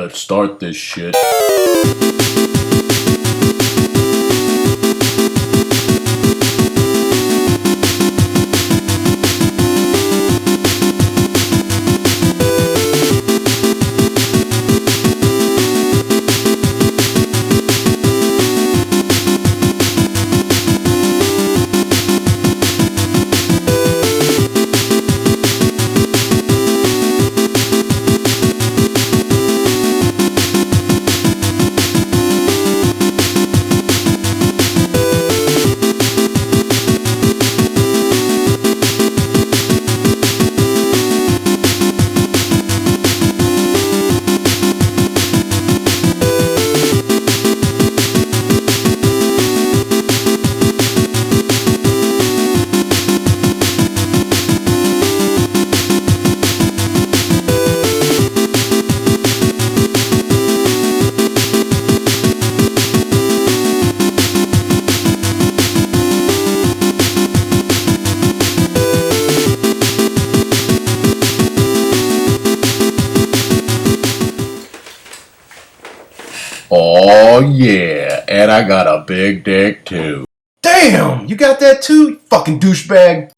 Let's start this shit. Oh yeah, and I got a big dick too. Damn, you got that too, you fucking douchebag.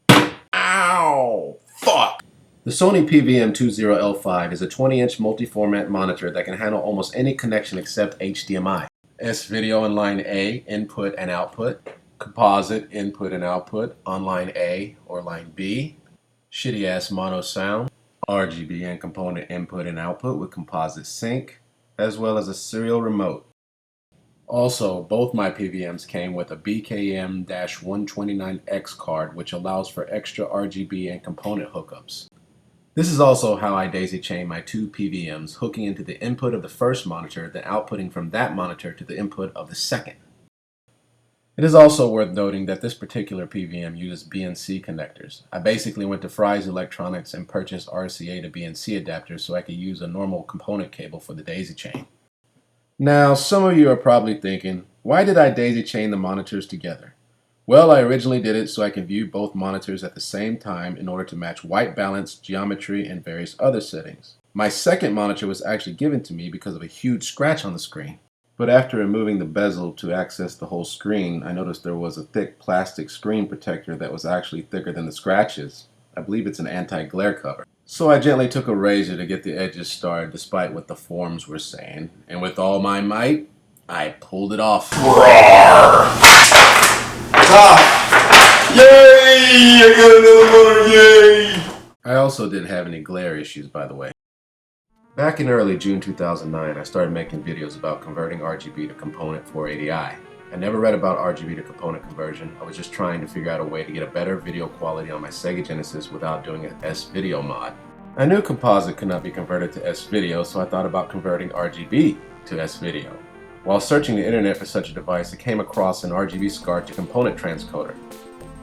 Ow, fuck. The Sony PVM 20L5 is a 20-inch multi-format monitor that can handle almost any connection except HDMI. S-video in line A, input and output. Composite, input and output, on line A or line B. Shitty ass mono sound. RGB and component input and output with composite sync, as well as a serial remote. Also, both my PVMs came with a BKM-129X card, which allows for extra RGB and component hookups. This is also how I daisy-chain my two PVMs, hooking into the input of the first monitor, then outputting from that monitor to the input of the second. It is also worth noting that this particular PVM uses BNC connectors. I basically went to Fry's Electronics and purchased RCA to BNC adapters so I could use a normal component cable for the daisy chain. Now, some of you are probably thinking, why did I daisy chain the monitors together? Well, I originally did it so I can view both monitors at the same time in order to match white balance, geometry, and various other settings. My second monitor was actually given to me because of a huge scratch on the screen. But after removing the bezel to access the whole screen, I noticed there was a thick plastic screen protector that was actually thicker than the scratches. I believe it's an anti-glare cover. So I gently took a razor to get the edges started despite what the forums were saying, and with all my might, I pulled it off. Roar! Ah! Yay! I got another one! Yay! I also didn't have any glare issues, by the way. Back in early June 2009, I started making videos about converting RGB to component 480i. I never read about RGB to component conversion. I was just trying to figure out a way to get a better video quality on my Sega Genesis without doing an S-video mod. I knew composite could not be converted to S-video, so I thought about converting RGB to S-video. While searching the internet for such a device, I came across an RGB SCART to component transcoder.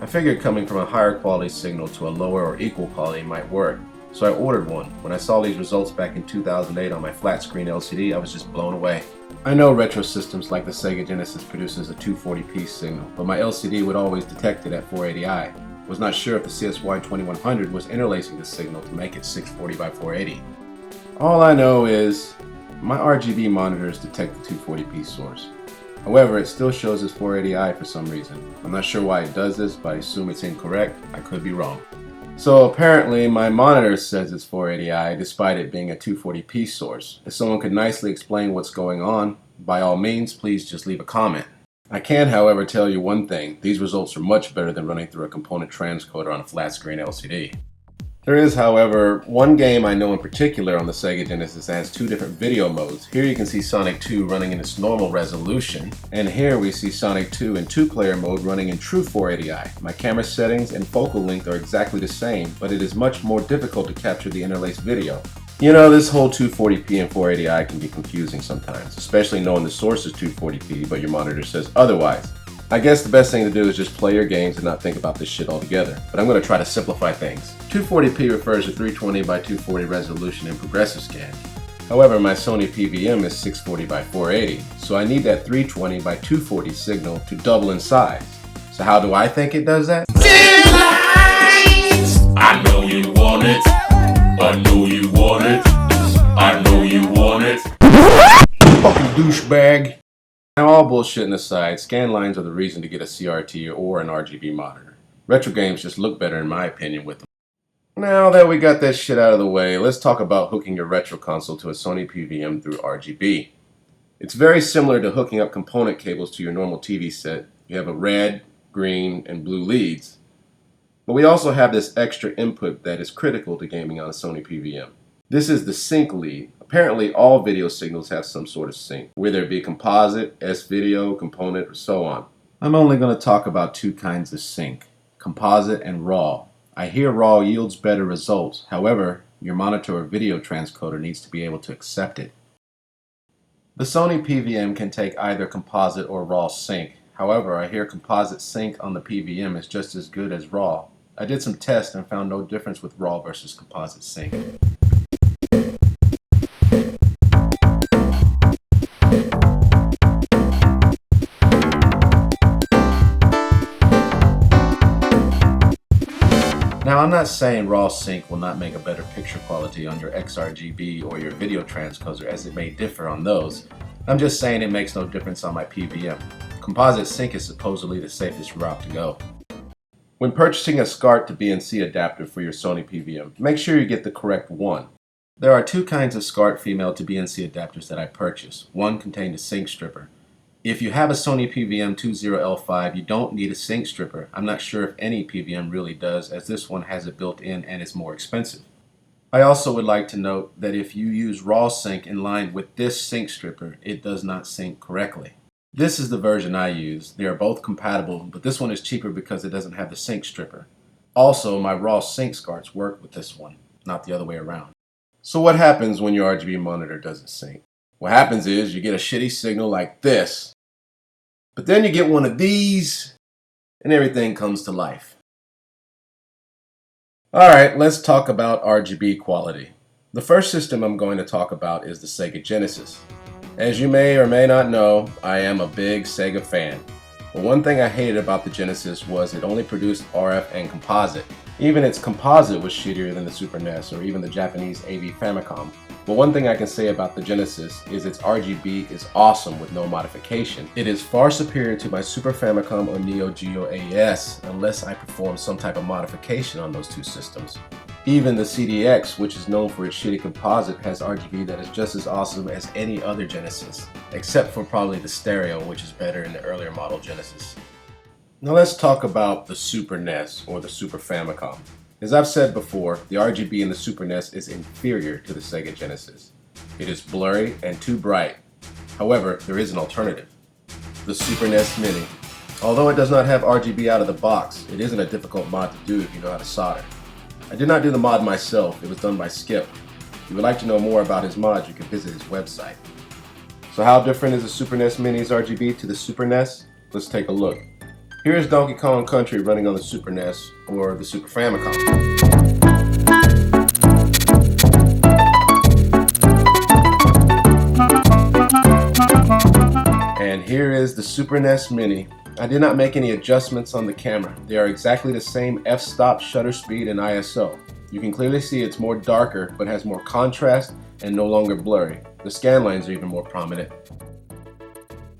I figured coming from a higher quality signal to a lower or equal quality might work. So I ordered one. When I saw these results back in 2008 on my flat screen LCD, I was just blown away. I know retro systems like the Sega Genesis produces a 240p signal, but my LCD would always detect it at 480i. I was not sure if the CSY 2100 was interlacing the signal to make it 640 by 480. All I know is my RGB monitors detect the 240p source. However, it still shows as 480i for some reason. I'm not sure why it does this, but I assume it's incorrect. I could be wrong. So apparently my monitor says it's 480i despite it being a 240p source. If someone could nicely explain what's going on, by all means, please just leave a comment. I can, however, tell you one thing. These results are much better than running through a component transcoder on a flat screen LCD. There is, however, one game I know in particular on the Sega Genesis that has two different video modes. Here you can see Sonic 2 running in its normal resolution, and here we see Sonic 2 in two-player mode running in true 480i. My camera settings and focal length are exactly the same, but it is much more difficult to capture the interlaced video. You know, this whole 240p and 480i can be confusing sometimes, especially knowing the source is 240p but your monitor says otherwise. I guess the best thing to do is just play your games and not think about this shit altogether, but I'm going to try to simplify things. 240p refers to 320 by 240 resolution in progressive scan. However, my Sony PVM is 640 by 480, so I need that 320 by 240 signal to double in size. So how do I think it does that? I know you want it. I know you want it. I know you want it. douchebag. Now, all bullshitting aside, scan lines are the reason to get a CRT or an RGB monitor. Retro games just look better in my opinion with them. Now that we got that shit out of the way, let's talk about hooking your retro console to a Sony PVM through RGB. It's very similar to hooking up component cables to your normal TV set. You have a red, green, and blue leads. But we also have this extra input that is critical to gaming on a Sony PVM. This is the sync lead. Apparently all video signals have some sort of sync, whether it be composite, S-video, component, or so on. I'm only going to talk about two kinds of sync, composite and RAW. I hear RAW yields better results. However, your monitor or video transcoder needs to be able to accept it. The Sony PVM can take either composite or RAW sync. However, I hear composite sync on the PVM is just as good as RAW. I did some tests and found no difference with RAW versus composite sync. Now, I'm not saying RAW sync will not make a better picture quality on your XRGB or your video transcoder, as it may differ on those. I'm just saying it makes no difference on my PVM. Composite sync is supposedly the safest route to go. When purchasing a SCART to BNC adapter for your Sony PVM, make sure you get the correct one. There are two kinds of SCART female to BNC adapters that I purchased. One contained a sync stripper. If you have a Sony PVM 20L5, you don't need a sync stripper. I'm not sure if any PVM really does, as this one has it built in and it's more expensive. I also would like to note that if you use RAW sync in line with this sync stripper, it does not sync correctly. This is the version I use. They are both compatible, but this one is cheaper because it doesn't have the sync stripper. Also, my RAW sync SCARTs work with this one, not the other way around. So what happens when your RGB monitor doesn't sync? What happens is you get a shitty signal like this, but then you get one of these, and everything comes to life. Alright, let's talk about RGB quality. The first system I'm going to talk about is the Sega Genesis. As you may or may not know, I am a big Sega fan. But one thing I hated about the Genesis was it only produced RF and composite. Even its composite was shittier than the Super NES or even the Japanese AV Famicom. But one thing I can say about the Genesis is its RGB is awesome with no modification. It is far superior to my Super Famicom or Neo Geo AES unless I perform some type of modification on those two systems. Even the CDX, which is known for its shitty composite, has RGB that is just as awesome as any other Genesis, except for probably the stereo, which is better in the earlier model Genesis. Now let's talk about the Super NES or the Super Famicom. As I've said before, the RGB in the Super NES is inferior to the Sega Genesis. It is blurry and too bright. However, there is an alternative. The Super NES Mini. Although it does not have RGB out of the box, it isn't a difficult mod to do if you know how to solder. I did not do the mod myself, it was done by Skip. If you would like to know more about his mod, you can visit his website. So how different is the Super NES Mini's RGB to the Super NES? Let's take a look. Here is Donkey Kong Country running on the Super NES or the Super Famicom. And here is the Super NES Mini. I did not make any adjustments on the camera. They are exactly the same f-stop, shutter speed, and ISO. You can clearly see it's more darker, but has more contrast and no longer blurry. The scan lines are even more prominent.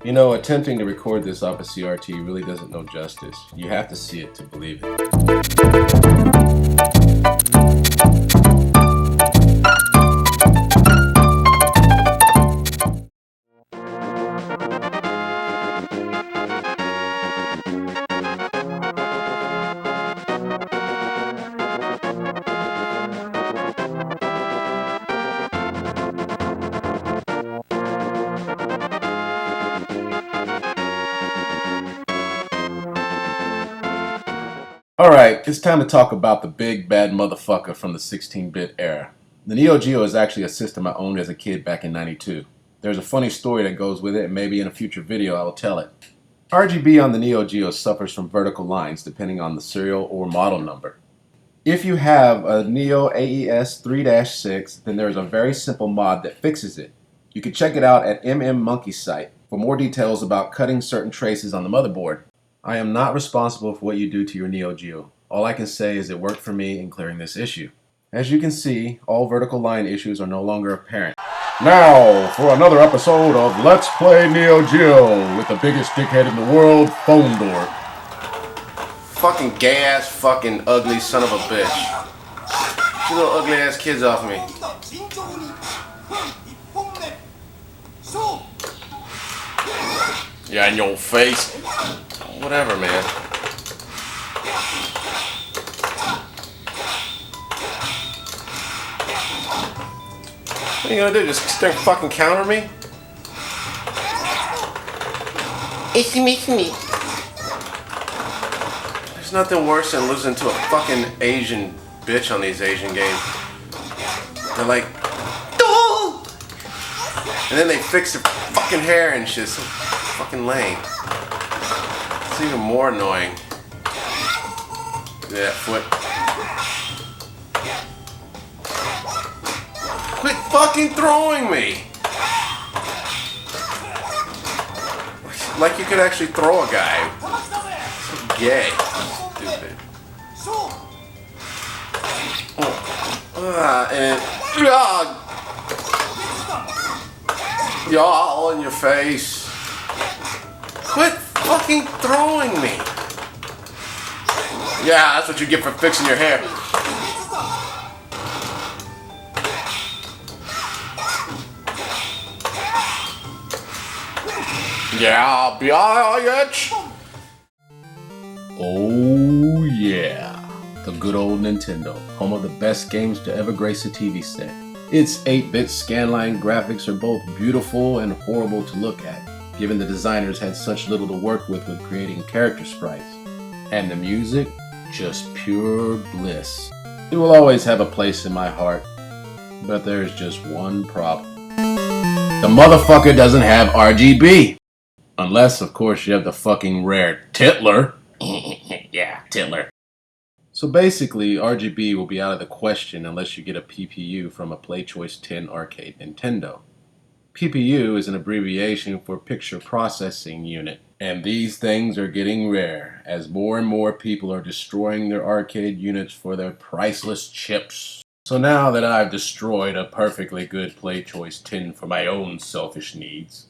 You know, attempting to record this off a CRT really doesn't know justice. You have to see it to believe it. Alright, it's time to talk about the big bad motherfucker from the 16-bit era. The Neo Geo is actually a system I owned as a kid back in '92. There's a funny story that goes with it, and maybe in a future video I will tell it. RGB on the Neo Geo suffers from vertical lines depending on the serial or model number. If you have a Neo AES 3-6, then there is a very simple mod that fixes it. You can check it out at Monkey's site for more details about cutting certain traces on the motherboard. I am not responsible for what you do to your Neo Geo. All I can say is it worked for me in clearing this issue. As you can see, all vertical line issues are no longer apparent. Now, for another episode of Let's Play Neo Geo with the biggest dickhead in the world, Phone Door. Fucking gay-ass, fucking ugly son of a bitch. Get little ugly-ass kids off me. Yeah, in your face. Whatever, man. What are you gonna do? Just sit there and fucking counter me? It's me. There's nothing worse than losing to a fucking Asian bitch on these Asian games. They're like, "Duh!" And then they fix their fucking hair and shit. So fucking lame. It's even more annoying. Look at that foot. Quit fucking throwing me! Like you could actually throw a guy. So gay. Stupid. And y'all all in your face. Quit fucking throwing me. Yeah, that's what you get for fixing your hair. Yeah, bitch. Oh yeah, the good old Nintendo, home of the best games to ever grace a TV set. Its 8-bit scanline graphics are both beautiful and horrible to look at, given the designers had such little to work with creating character sprites. And the music, just pure bliss. It will always have a place in my heart, but there's just one problem. The motherfucker doesn't have RGB. Unless, of course, you have the fucking rare Titler. Yeah, Titler. So basically, RGB will be out of the question unless you get a PPU from a PlayChoice 10 arcade Nintendo. PPU is an abbreviation for Picture Processing Unit, and these things are getting rare as more and more people are destroying their arcade units for their priceless chips. So now that I've destroyed a perfectly good PlayChoice 10 for my own selfish needs,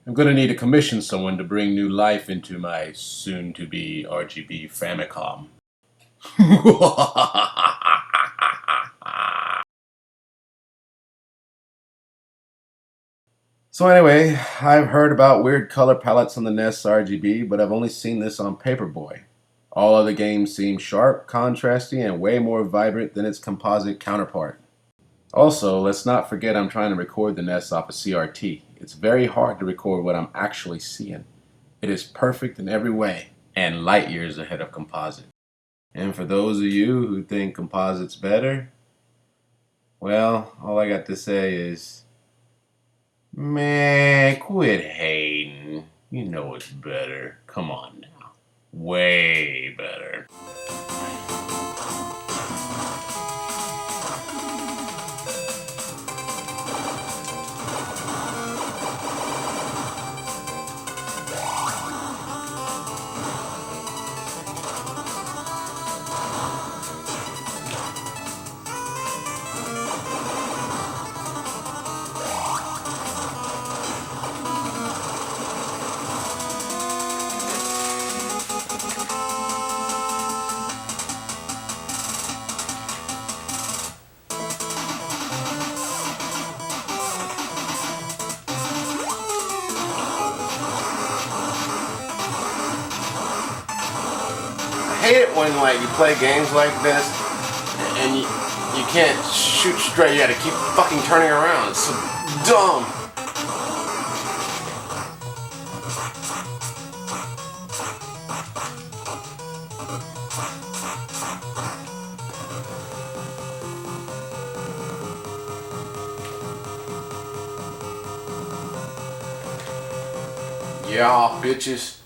I'm going to need to commission someone to bring new life into my soon-to-be RGB Famicom. So anyway, I've heard about weird color palettes on the NES RGB, but I've only seen this on Paperboy. All other games seem sharp, contrasty, and way more vibrant than its composite counterpart. Also, let's not forget I'm trying to record the NES off a CRT. It's very hard to record what I'm actually seeing. It is perfect in every way, and light years ahead of composite. And for those of you who think composite's better, well, all I got to say is, man, quit hating. You know it's better. Come on now. Way better. I hate it when like you play games like this and you can't shoot straight. You gotta keep fucking turning around. It's so dumb. Yeah, bitches.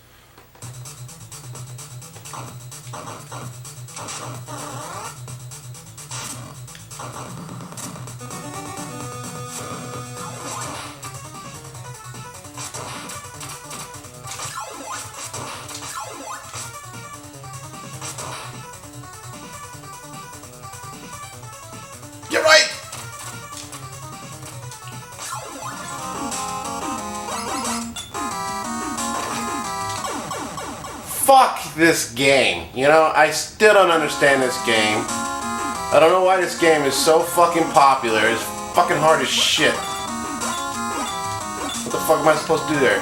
Get right! fuck this game. You know, I still don't understand this game. I don't know why this game is so fucking popular. It's fucking hard as shit. What the fuck am I supposed to do there?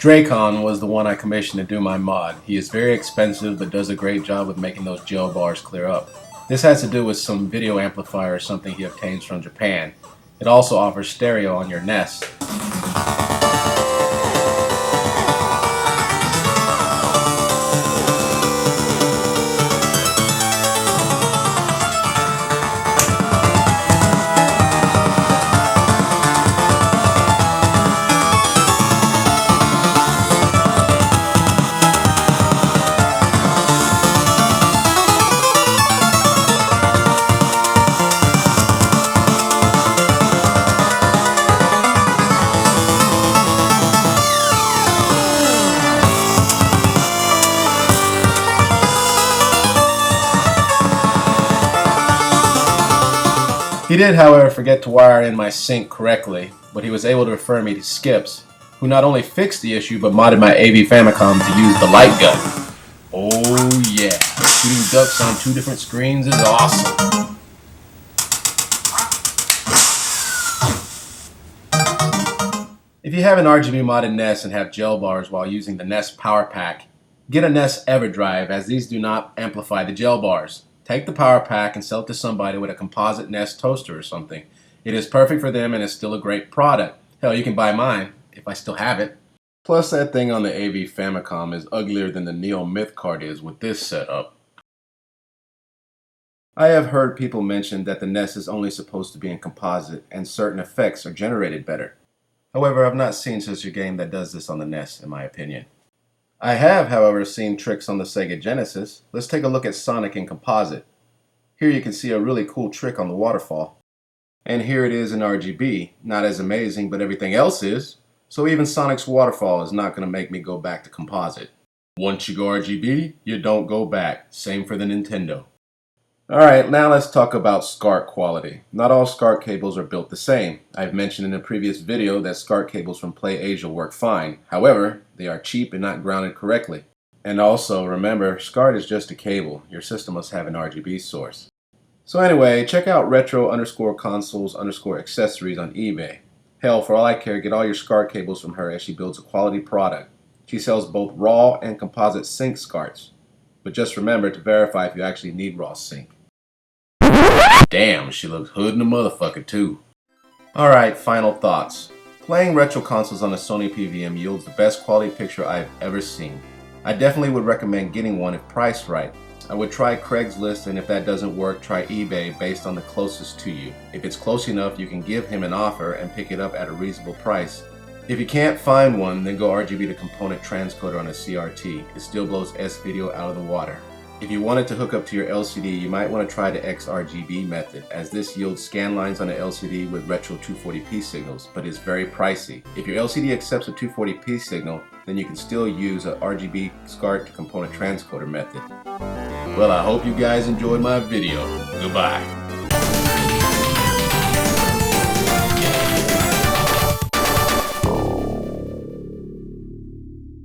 Dracon was the one I commissioned to do my mod. He is very expensive but does a great job with making those gel bars clear up. This has to do with some video amplifier or something he obtains from Japan. It also offers stereo on your NES. He did, however, forget to wire in my sync correctly, but he was able to refer me to Skips, who not only fixed the issue, but modded my AV Famicom to use the light gun. Oh yeah, shooting ducks on 2 different screens is awesome. If you have an RGB modded NES and have gel bars while using the NES Power Pack, get a NES EverDrive, as these do not amplify the gel bars. Take the power pack and sell it to somebody with a composite NES toaster or something. It is perfect for them and is still a great product. Hell, you can buy mine, if I still have it. Plus, that thing on the AV Famicom is uglier than the Neo Myth card is with this setup. I have heard people mention that the NES is only supposed to be in composite and certain effects are generated better. However, I've not seen such a game that does this on the NES, in my opinion. I have, however, seen tricks on the Sega Genesis. Let's take a look at Sonic in composite. Here you can see a really cool trick on the waterfall. And here it is in RGB. Not as amazing, but everything else is. So even Sonic's waterfall is not going to make me go back to composite. Once you go RGB, you don't go back. Same for the Nintendo. Alright, now let's talk about SCART quality. Not all SCART cables are built the same. I've mentioned in a previous video that SCART cables from PlayAsia work fine. However, they are cheap and not grounded correctly. And also, remember, SCART is just a cable. Your system must have an RGB source. So anyway, check out retro_consoles_accessories on eBay. Hell, for all I care, get all your SCART cables from her as she builds a quality product. She sells both raw and composite sync SCARTs. But just remember to verify if you actually need raw sync. Damn, she looks hood in a motherfucker too. Alright, final thoughts. Playing retro consoles on a Sony PVM yields the best quality picture I've ever seen. I definitely would recommend getting one if priced right. I would try Craigslist, and if that doesn't work, try eBay based on the closest to you. If it's close enough, you can give him an offer and pick it up at a reasonable price. If you can't find one, then go RGB to component transcoder on a CRT. It still blows S-Video out of the water. If you wanted to hook up to your LCD, you might want to try the XRGB method, as this yields scan lines on the LCD with retro 240p signals, but is very pricey. If your LCD accepts a 240p signal, then you can still use a RGB SCART to component transcoder method. Well, I hope you guys enjoyed my video. Goodbye.